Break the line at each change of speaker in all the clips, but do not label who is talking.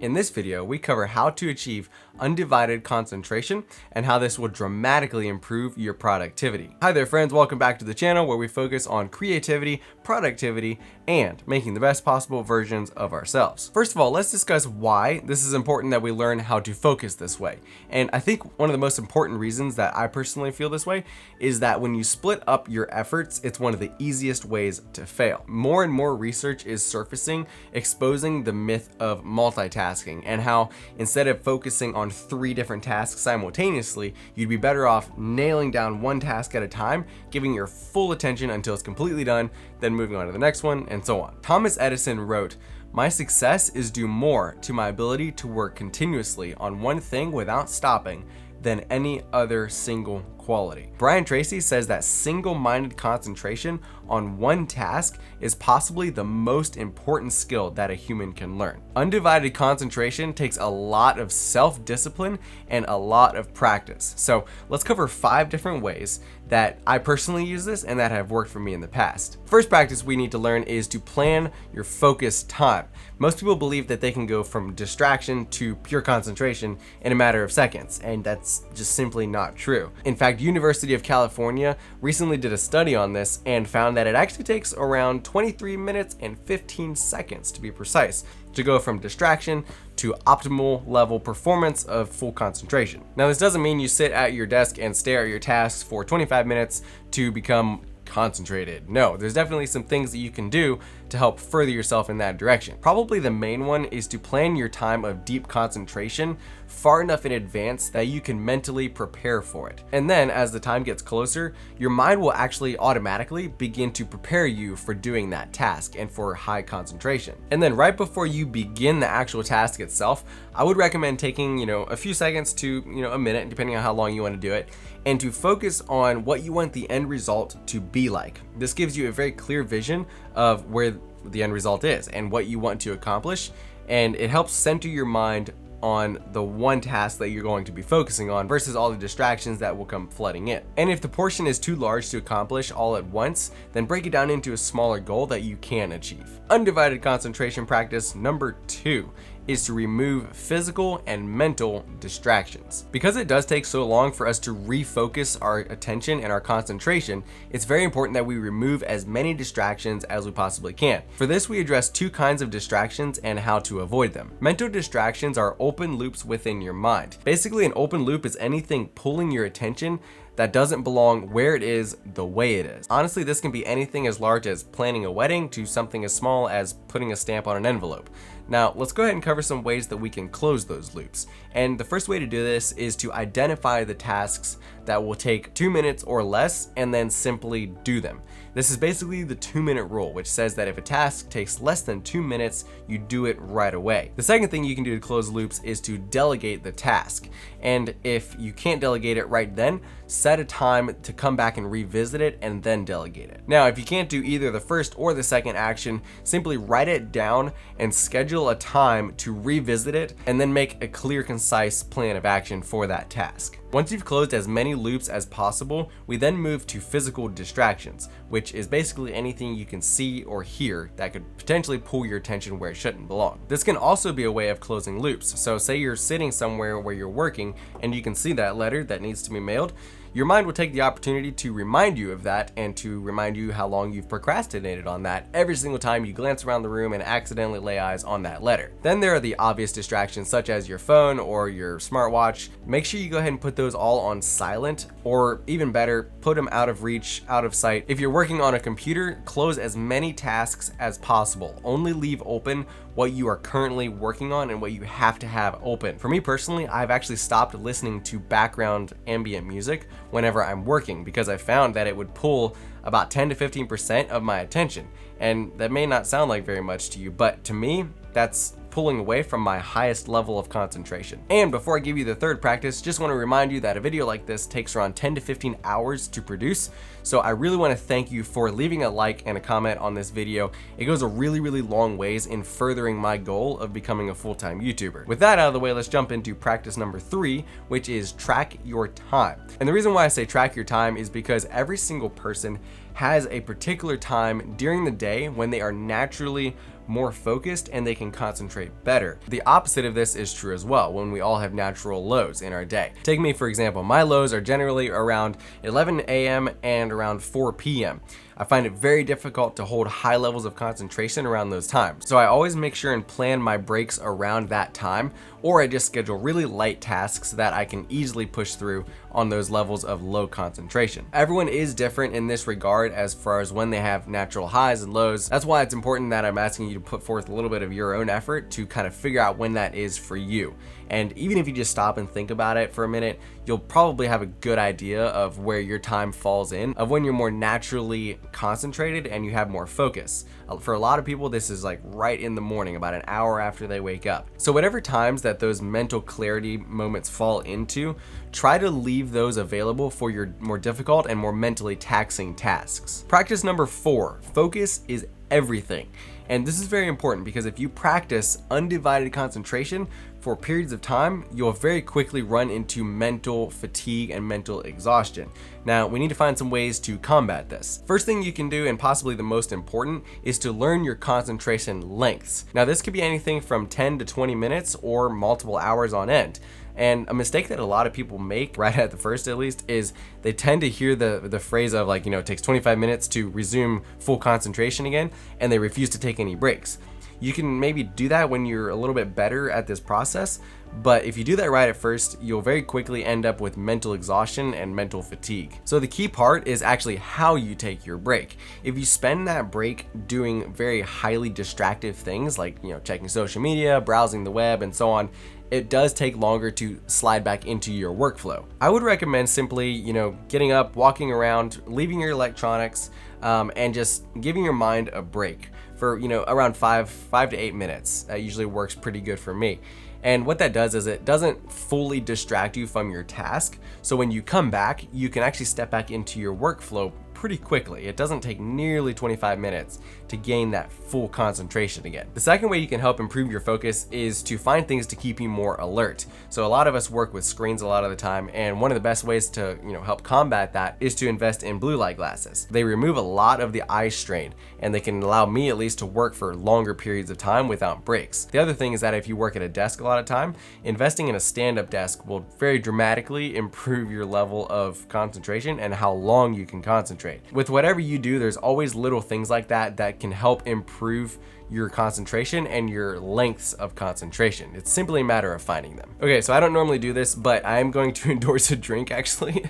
In this video, we cover how to achieve undivided concentration and how this will dramatically improve your productivity. Hi there friends, welcome back to the channel where we focus on creativity, productivity, and making the best possible versions of ourselves. First of all, let's discuss why this is important that we learn how to focus this way. And I think one of the most important reasons that I personally feel this way is that when you split up your efforts, it's one of the easiest ways to fail. More and more research is surfacing, exposing the myth of multitasking and how instead of focusing on 3 different tasks simultaneously, you'd be better off nailing down one task at a time, giving your full attention until it's completely done, then moving on to the next one, and so on. Thomas Edison wrote, "My success is due more to my ability to work continuously on one thing without stopping than any other single quality." Brian Tracy says that single-minded concentration on one task is possibly the most important skill that a human can learn. Undivided concentration takes a lot of self-discipline and a lot of practice. So let's cover 5 different ways that I personally use this and that have worked for me in the past. First practice we need to learn is to plan your focus time. Most people believe that they can go from distraction to pure concentration in a matter of seconds, and that's just simply not true. In fact, University of California recently did a study on this and found that it actually takes around 23 minutes and 15 seconds to be precise to go from distraction to optimal level performance of full concentration. Now, this doesn't mean you sit at your desk and stare at your tasks for 25 minutes to become concentrated. No, there's definitely some things that you can do to help further yourself in that direction. Probably the main one is to plan your time of deep concentration far enough in advance that you can mentally prepare for it. And then as the time gets closer, your mind will actually automatically begin to prepare you for doing that task and for high concentration. And then right before you begin the actual task itself, I would recommend taking, a few seconds to, a minute, depending on how long you want to do it, and to focus on what you want the end result to be like. This gives you a very clear vision of where the end result is and what you want to accomplish, and it helps center your mind on the one task that you're going to be focusing on versus all the distractions that will come flooding in. And if the portion is too large to accomplish all at once, then break it down into a smaller goal that you can achieve. Undivided concentration practice number 2 is to remove physical and mental distractions. Because it does take so long for us to refocus our attention and our concentration, it's very important that we remove as many distractions as we possibly can. For this, we address 2 kinds of distractions and how to avoid them. Mental distractions are open loops within your mind. Basically, an open loop is anything pulling your attention that doesn't belong where it is the way it is. Honestly, this can be anything as large as planning a wedding to something as small as putting a stamp on an envelope. Now, let's go ahead and cover some ways that we can close those loops. And the first way to do this is to identify the tasks that will take 2 minutes or less and then simply do them. This is basically the 2-minute rule, which says that if a task takes less than 2 minutes, you do it right away. The second thing you can do to close loops is to delegate the task. And if you can't delegate it right then, set a time to come back and revisit it and then delegate it. Now, if you can't do either the first or the second action, simply write it down and schedule a time to revisit it and then make a clear, concise plan of action for that task. Once you've closed as many loops as possible, we then move to physical distractions, which is basically anything you can see or hear that could potentially pull your attention where it shouldn't belong. This can also be a way of closing loops. So say you're sitting somewhere where you're working and you can see that letter that needs to be mailed. Your mind will take the opportunity to remind you of that and to remind you how long you've procrastinated on that every single time you glance around the room and accidentally lay eyes on that letter. Then there are the obvious distractions such as your phone or your smartwatch. Make sure you go ahead and put those all on silent, or even better, put them out of reach, out of sight. If you're working on a computer, close as many tasks as possible. Only leave open what you are currently working on and what you have to have open. For me personally, I've actually stopped listening to background ambient music whenever I'm working because I found that it would pull about 10 to 15% of my attention. And that may not sound like very much to you, but to me, that's pulling away from my highest level of concentration. And before I give you the third practice, just want to remind you that a video like this takes around 10 to 15 hours to produce. So I really want to thank you for leaving a like and a comment on this video. It goes a really, really long ways in furthering my goal of becoming a full-time YouTuber. With that out of the way, let's jump into practice number 3, which is track your time. And the reason why I say track your time is because every single person has a particular time during the day when they are naturally more focused and they can concentrate better. The opposite of this is true as well when we all have natural lows in our day. Take me for example, my lows are generally around 11 a.m. and around 4 p.m. I find it very difficult to hold high levels of concentration around those times. So I always make sure and plan my breaks around that time, or I just schedule really light tasks that I can easily push through on those levels of low concentration. Everyone is different in this regard as far as when they have natural highs and lows. That's why it's important that I'm asking you to put forth a little bit of your own effort to kind of figure out when that is for you. And even if you just stop and think about it for a minute, you'll probably have a good idea of where your time falls in, of when you're more naturally concentrated and you have more focus. For a lot of people, this is like right in the morning, about an hour after they wake up. So whatever times that those mental clarity moments fall into, try to leave those available for your more difficult and more mentally taxing tasks. Practice number 4, focus is everything. And this is very important because if you practice undivided concentration for periods of time, you'll very quickly run into mental fatigue and mental exhaustion. Now, we need to find some ways to combat this. First thing you can do, and possibly the most important, is to learn your concentration lengths. Now, this could be anything from 10 to 20 minutes or multiple hours on end. And a mistake that a lot of people make, right at the first at least, is they tend to hear the phrase of like, it takes 25 minutes to resume full concentration again, and they refuse to take any breaks. You can maybe do that when you're a little bit better at this process, but if you do that right at first, you'll very quickly end up with mental exhaustion and mental fatigue. So the key part is actually how you take your break. If you spend that break doing very highly distractive things like, checking social media, browsing the web, and so on, it does take longer to slide back into your workflow. I would recommend simply, getting up, walking around, leaving your electronics, and just giving your mind a break for, around 5 to 8 minutes. That usually works pretty good for me. And what that does is it doesn't fully distract you from your task. So when you come back, you can actually step back into your workflow pretty quickly. It doesn't take nearly 25 minutes to gain that full concentration again. The second way you can help improve your focus is to find things to keep you more alert. So a lot of us work with screens a lot of the time, and one of the best ways to help combat that is to invest in blue light glasses. They remove a lot of the eye strain, and they can allow me at least to work for longer periods of time without breaks. The other thing is that if you work at a desk a lot of time, investing in a stand-up desk will very dramatically improve your level of concentration and how long you can concentrate. With whatever you do, there's always little things like that that can help improve your concentration and your lengths of concentration. It's simply a matter of finding them. Okay, so I don't normally do this, but I am going to endorse a drink actually.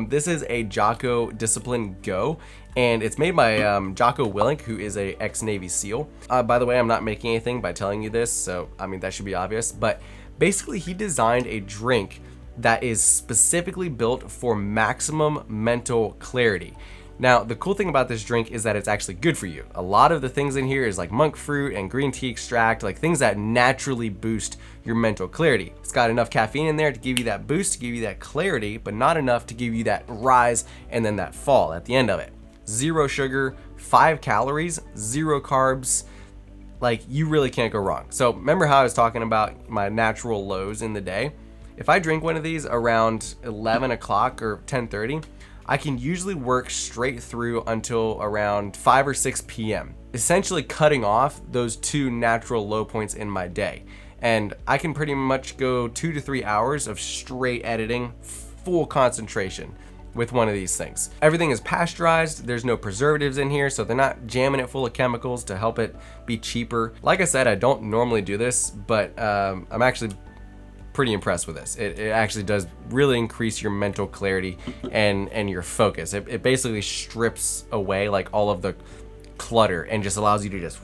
This is a Jocko Discipline Go, and it's made by Jocko Willink, who is a ex-Navy SEAL. By the way, I'm not making anything by telling you this, so that should be obvious, but basically he designed a drink that is specifically built for maximum mental clarity. Now, the cool thing about this drink is that it's actually good for you. A lot of the things in here is like monk fruit and green tea extract, like things that naturally boost your mental clarity. It's got enough caffeine in there to give you that boost, to give you that clarity, but not enough to give you that rise and then that fall at the end of it. 0 sugar, 5 calories, 0 carbs. Like, you really can't go wrong. So remember how I was talking about my natural lows in the day? If I drink one of these around 11 o'clock or 10:30, I can usually work straight through until around 5 or 6 p.m., essentially cutting off those 2 natural low points in my day. And I can pretty much go 2 to 3 hours of straight editing, full concentration with one of these things. Everything is pasteurized, there's no preservatives in here, so they're not jamming it full of chemicals to help it be cheaper. Like I said, I don't normally do this, but I'm actually pretty impressed with this. It actually does really increase your mental clarity and your focus. It basically strips away like all of the clutter and just allows you to just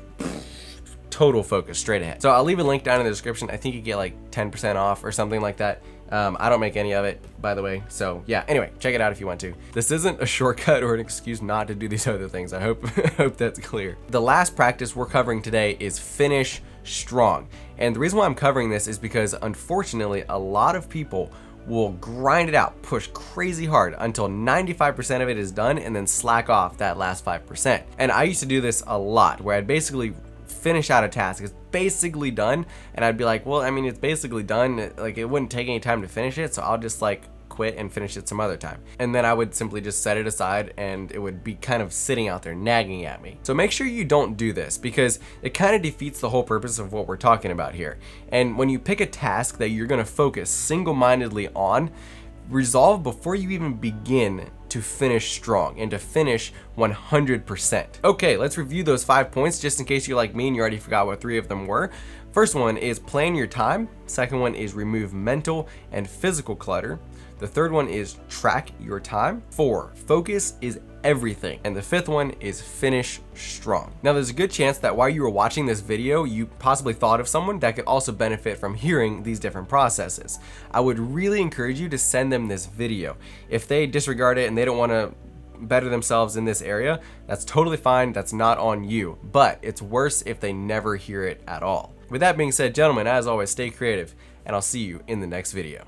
total focus straight ahead. So I'll leave a link down in the description. I think you get like 10% off or something like that. I don't make any of it, by the way. So yeah, anyway, check it out if you want to. This isn't a shortcut or an excuse not to do these other things. I hope that's clear. The last practice we're covering today is finish strong. And the reason why I'm covering this is because unfortunately, a lot of people will grind it out, push crazy hard until 95% of it is done and then slack off that last 5%. And I used to do this a lot where I'd basically finish out a task. It's basically done, and I'd be like, well, it's basically done. Like, it wouldn't take any time to finish it, so I'll just like quit and finish it some other time. And then I would simply just set it aside and it would be kind of sitting out there nagging at me. So make sure you don't do this, because it kind of defeats the whole purpose of what we're talking about here. And when you pick a task that you're going to focus single-mindedly on, resolve before you even begin to finish strong and to finish 100%. Okay, let's review those 5 points just in case you're like me and you already forgot what 3 of them were. First one is plan your time. Second one is remove mental and physical clutter. The third one is track your time. 4, focus is everything. And the 5th one is finish strong. Now there's a good chance that while you were watching this video, you possibly thought of someone that could also benefit from hearing these different processes. I would really encourage you to send them this video. If they disregard it and they don't want to better themselves in this area, that's totally fine. That's not on you, but it's worse if they never hear it at all. With that being said, gentlemen, as always, stay creative, and I'll see you in the next video.